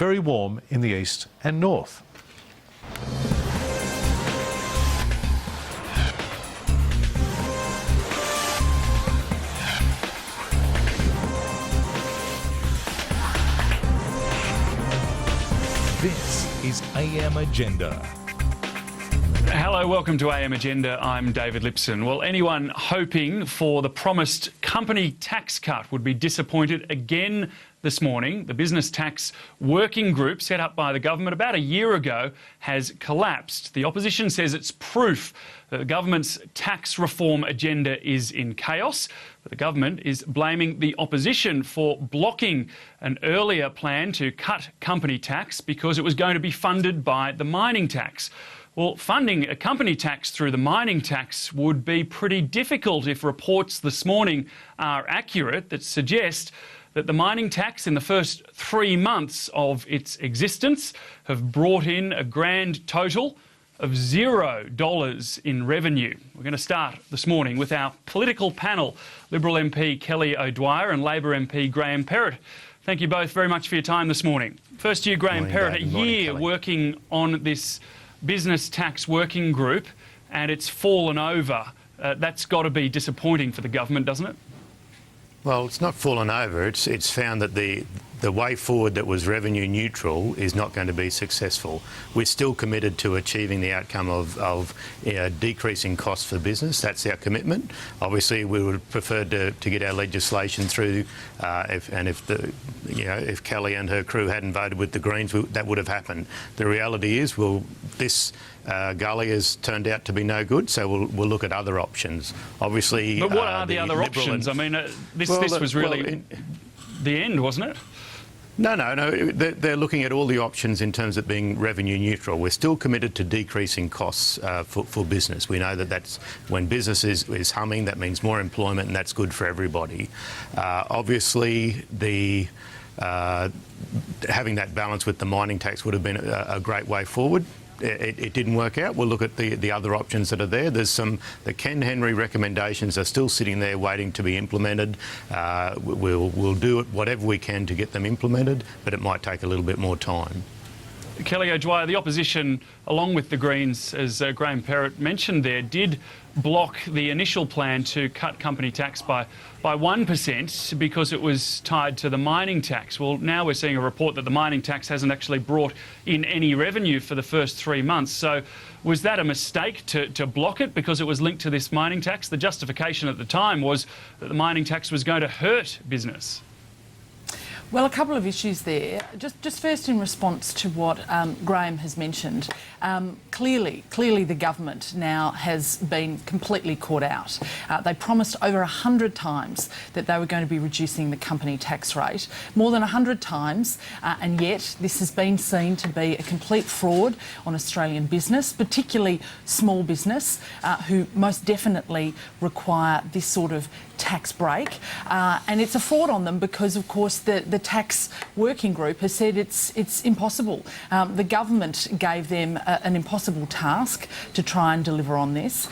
Very warm in the east and north. This is AM Agenda. Hello, welcome to AM Agenda. I'm David Lipson. Well, anyone hoping for the promised company tax cut would be disappointed again this morning. The business tax working group set up by the government about a year ago has collapsed. The opposition says it's proof that the government's tax reform agenda is in chaos, but the government is blaming the opposition for blocking an earlier plan to cut company tax because it was going to be funded by the mining tax. Well, funding a company tax through the mining tax would be pretty difficult if reports this morning are accurate that suggest that the mining tax in the first 3 months of its existence have brought in a grand total of $0 in revenue. We're going to start this morning with our political panel, Liberal MP Kelly O'Dwyer and Labor MP Graham Perrott. Thank you both very much for your time this morning. First to you, Graham Perrott, a year working on this business tax working group and it's fallen over. That's got to be disappointing for the government, doesn't it? Well, it's not fallen over. It's found that the way forward that was revenue neutral is not going to be successful. We're still committed to achieving the outcome of decreasing costs for business. That's our commitment. Obviously, we would prefer to get our legislation through. If Kelly and her crew hadn't voted with the Greens, that would have happened. The reality is, this gully has turned out to be no good, so we'll look at other options. Obviously, but what are the other options? I mean, this was really the end, wasn't it? No. They're looking at all the options in terms of being revenue neutral. We're still committed to decreasing costs for business. We know that that's when business is humming, that means more employment, and that's good for everybody. Obviously, having that balance with the mining tax would have been a great way forward. It didn't work out. We'll look at the other options that are there. The Ken Henry recommendations are still sitting there waiting to be implemented. We'll do it whatever we can to get them implemented, but it might take a little bit more time. Kelly O'Dwyer, the opposition, along with the Greens, as Graham Perrott mentioned there, did block the initial plan to cut company tax by 1% because it was tied to the mining tax. Well, now we're seeing a report that the mining tax hasn't actually brought in any revenue for the first 3 months. So was that a mistake to block it because it was linked to this mining tax? The justification at the time was that the mining tax was going to hurt business. Well, a couple of issues there. Just first in response to what Graham has mentioned, clearly the government now has been completely caught out. They promised over 100 times that they were going to be reducing the company tax rate, more than 100 times, and yet this has been seen to be a complete fraud on Australian business, particularly small business, who most definitely require this sort of tax break, and it's a fraud on them because, of course, the tax working group has said it's impossible. The government gave them an impossible task to try and deliver on this.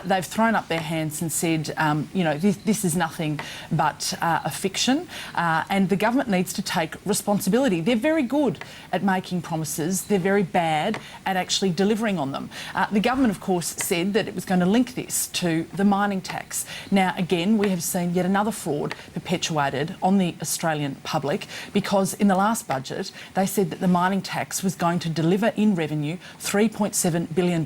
They've thrown up their hands and said, this is nothing but a fiction, and the government needs to take responsibility. They're very good at making promises. They're very bad at actually delivering on them. The government, of course, said that it was going to link this to the mining tax. Now, again, we have seen yet another fraud perpetuated on the Australian public because in the last budget they said that the mining tax was going to deliver in revenue $3.7 billion.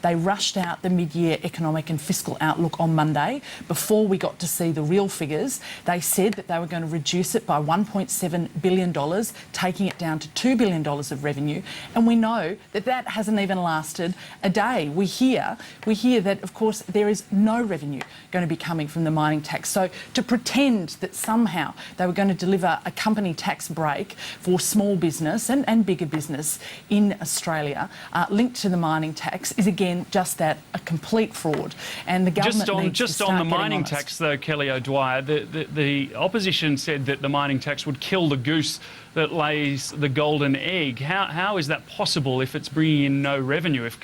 They rushed out the mid-year economic and fiscal outlook on Monday. Before we got to see the real figures, they said that they were going to reduce it by $1.7 billion, taking it down to $2 billion of revenue, and we know that that hasn't even lasted a day. We hear that, of course, there is no revenue going to be coming from the mining tax. So to pretend that somehow they were going to deliver a company tax break for small business and bigger business in Australia linked to the mining tax is again just that, a complete fraud. And the government just on the mining tax though, Kelly O'Dwyer, the opposition said that the mining tax would kill the goose that lays the golden egg. How is that possible if it's bringing in no revenue, if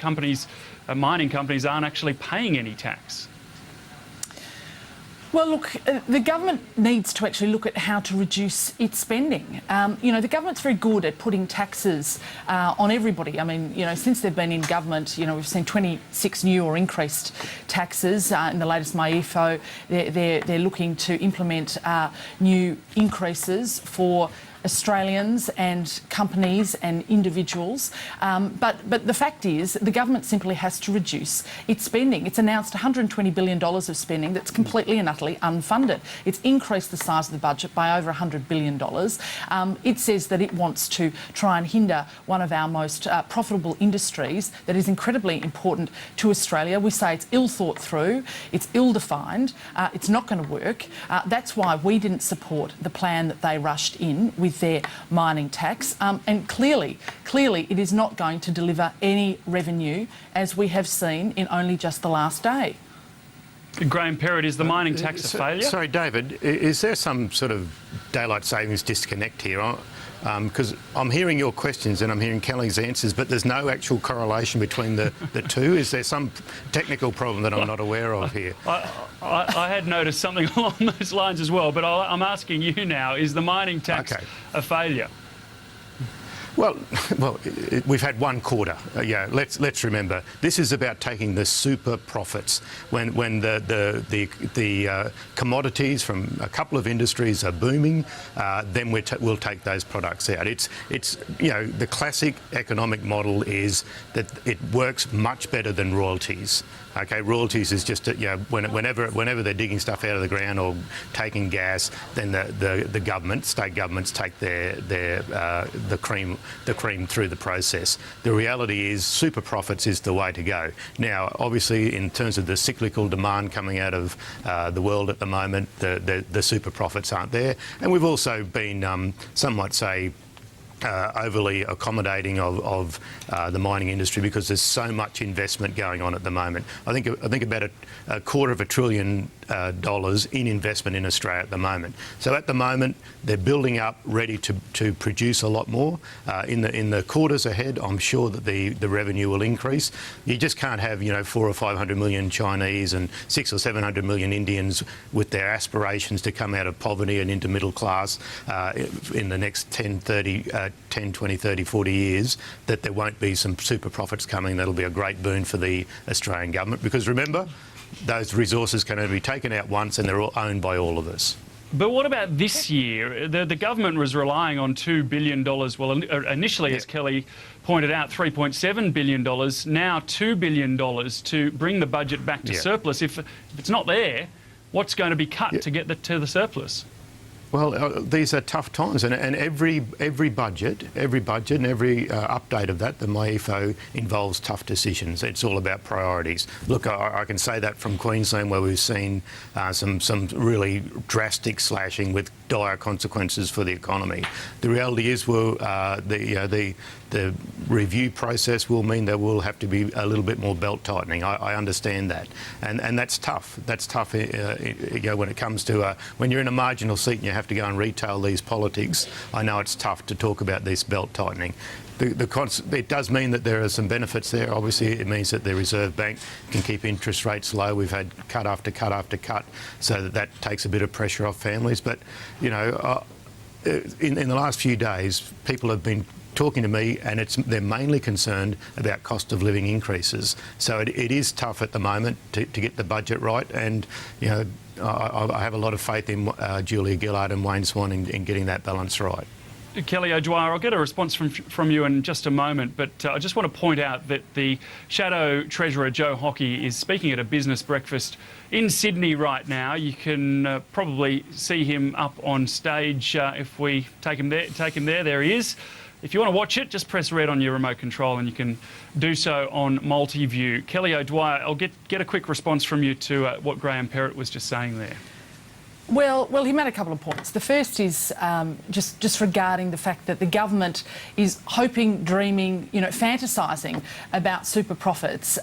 mining companies aren't actually paying any tax? Well, look, the government needs to actually look at how to reduce its spending. The government's very good at putting taxes on everybody. I mean, since they've been in government, we've seen 26 new or increased taxes. In the latest MyEFO, they're looking to implement new increases for Australians and companies and individuals. But the fact is, the government simply has to reduce its spending. It's announced $120 billion of spending that's completely and utterly unfunded. It's increased the size of the budget by over $100 billion. It says that it wants to try and hinder one of our most profitable industries that is incredibly important to Australia. We say it's ill thought through, it's ill-defined, it's not going to work. That's why we didn't support the plan that they rushed in with their mining tax. And clearly it is not going to deliver any revenue, as we have seen in only just the last day. Graham Perrott, is the mining tax a failure? Sorry, David, is there some sort of daylight savings disconnect here? Because I'm hearing your questions and I'm hearing Kelly's answers, but there's no actual correlation between the two. Is there some technical problem that I'm not aware of here? I had noticed something along those lines as well, but I'm asking you now, is the mining tax a failure? Well, we've had one quarter. Let's remember, this is about taking the super profits. When the commodities from a couple of industries are booming, then we'll take those products out. It's the classic economic model is that it works much better than royalties. Okay, royalties is just whenever they're digging stuff out of the ground or taking gas, then the state governments take the cream through the process. The reality is super profits is the way to go. Now, obviously, in terms of the cyclical demand coming out of the world at the moment, the super profits aren't there, and we've also been somewhat, say, overly accommodating of the mining industry because there's so much investment going on at the moment. I think about a $250 billion in investment in Australia at the moment. So at the moment they're building up, ready to produce a lot more. In the quarters ahead, I'm sure that the revenue will increase. You just can't have 400 or 500 million Chinese and 600 or 700 million Indians with their aspirations to come out of poverty and into middle class in the next 10, 20, 30, 40 years, that there won't be some super profits coming. That'll be a great boon for the Australian government, because remember, those resources can only be taken out once and they're all owned by all of us. But what about this year? The government was relying on $2 billion. Well, initially, as Kelly pointed out, $3.7 billion, now $2 billion to bring the budget back to surplus. If it's not there, what's going to be cut to get to the surplus? Well, these are tough times, and every budget and every update of that, the MyEFO, involves tough decisions. It's all about priorities. Look, I can say that from Queensland, where we've seen some really drastic slashing with dire consequences for the economy. The reality is, the review process will mean there will have to be a little bit more belt tightening. I understand that, and that's tough. That's tough. When it comes to when you're in a marginal seat and you have to go and retail these politics. I know it's tough to talk about this belt tightening. It does mean that there are some benefits there. Obviously, it means that the Reserve Bank can keep interest rates low. We've had cut after cut after cut, so that takes a bit of pressure off families. But in the last few days, people have been talking to me, and they're mainly concerned about cost of living increases. So it is tough at the moment to get the budget right, and I have a lot of faith in Julia Gillard and Wayne Swan in getting that balance right. Kelly O'Dwyer, I'll get a response from you in just a moment, but I just want to point out that the Shadow Treasurer Joe Hockey is speaking at a business breakfast in Sydney right now. You can probably see him up on stage if we take him there. There he is. If you want to watch it, just press red on your remote control and you can do so on multi-view. Kelly O'Dwyer, I'll get a quick response from you to what Graham Perrott was just saying there. Well, he made a couple of points. The first is just regarding the fact that the government is hoping, dreaming, fantasising about super profits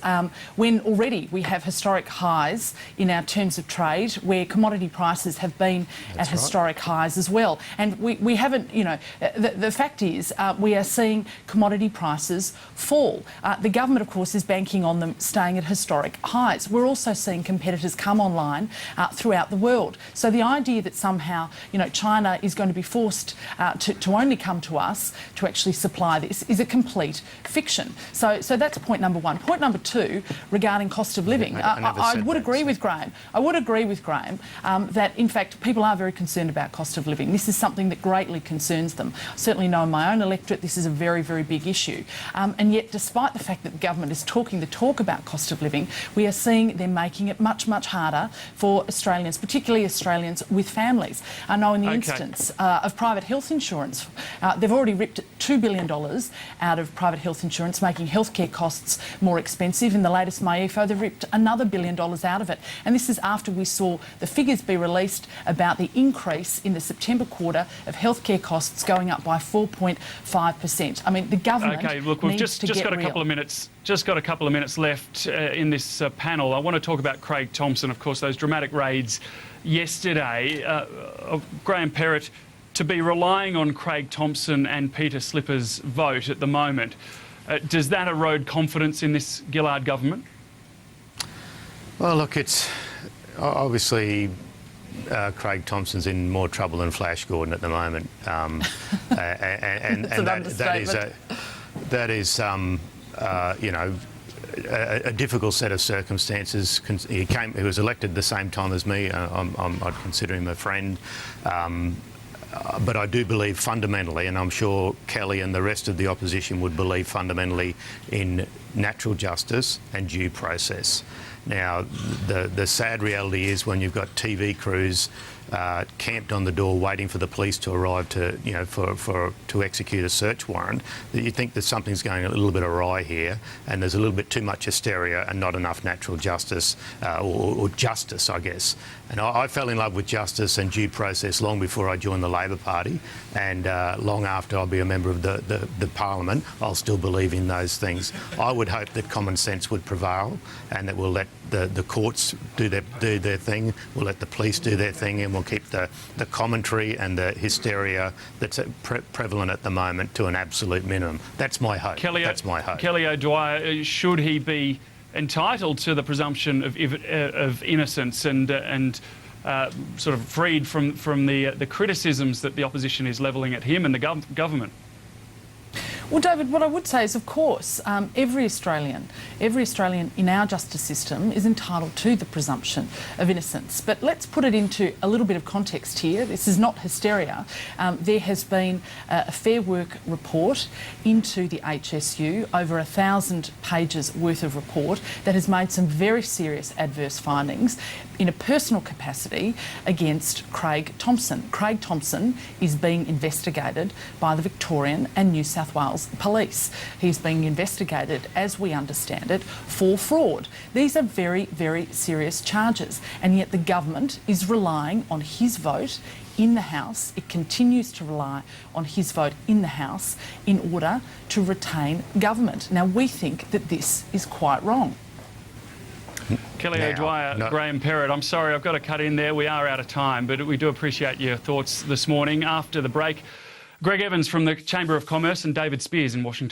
when already we have historic highs in our terms of trade, where commodity prices have been at historic highs as well. And we haven't, the fact is we are seeing commodity prices fall. The government, of course, is banking on them staying at historic highs. We're also seeing competitors come online throughout the world. So the idea that somehow, China is going to be forced to only come to us to actually supply this is a complete fiction. So that's point number one. Point number two, regarding cost of living, I would agree with Graham. I would agree with Graham that, in fact, people are very concerned about cost of living. This is something that greatly concerns them. I certainly know in my own electorate this is a very, very big issue. And yet, despite the fact that the government is talking the talk about cost of living, we are seeing them making it much, much harder for Australians, particularly Australians with families. I know in the instance of private health insurance, they've already ripped $2 billion out of private health insurance, making healthcare costs more expensive. In the latest MyEFO, they've ripped another $1 billion out of it. And this is after we saw the figures be released about the increase in the September quarter of healthcare costs going up by 4.5%. I mean, the government we've needs to just get got a real. couple of minutes. Just got a couple of minutes left in this panel. I want to talk about Craig Thomson, of course, those dramatic raids yesterday of Graham Perrott, to be relying on Craig Thomson and Peter Slipper's vote at the moment. Does that erode confidence in this Gillard government? Well, look, it's obviously Craig Thomson's in more trouble than Flash Gordon at the moment, and that is a difficult set of circumstances. He was elected the same time as me. I'd consider him a friend. But I do believe fundamentally, and I'm sure Kelly and the rest of the opposition would believe fundamentally, in natural justice and due process. Now, the sad reality is when you've got TV crews camped on the door waiting for the police to arrive to execute a search warrant, that you think that something's going a little bit awry here, and there's a little bit too much hysteria and not enough natural justice or justice, I guess. And I fell in love with justice and due process long before I joined the Labor Party, and long after I'll be a member of the Parliament, I'll still believe in those things. I would hope that common sense would prevail, and that we'll let the courts do their thing, we'll let the police do their thing, and we'll keep the commentary and the hysteria that's prevalent at the moment to an absolute minimum. That's my hope. That's my hope. Kelly O'Dwyer, should he be entitled to the presumption of innocence and sort of freed from the criticisms that the opposition is levelling at him and the government? Well, David, what I would say is, of course, every Australian in our justice system is entitled to the presumption of innocence. But let's put it into a little bit of context here. This is not hysteria. There has been a Fair Work report into the HSU, over 1,000 pages worth of report, that has made some very serious adverse findings in a personal capacity against Craig Thomson. Craig Thomson is being investigated by the Victorian and New South Wales Police. He's being investigated, as we understand it, for fraud. These are very, very serious charges, and yet the government is relying on his vote in the House. It continues to rely on his vote in the House in order to retain government. Now, we think that this is quite wrong. Kelly O'Dwyer, Graham Perrott, I'm sorry, I've got to cut in there. We are out of time, but we do appreciate your thoughts this morning. After the break, Greg Evans from the Chamber of Commerce and David Spears in Washington.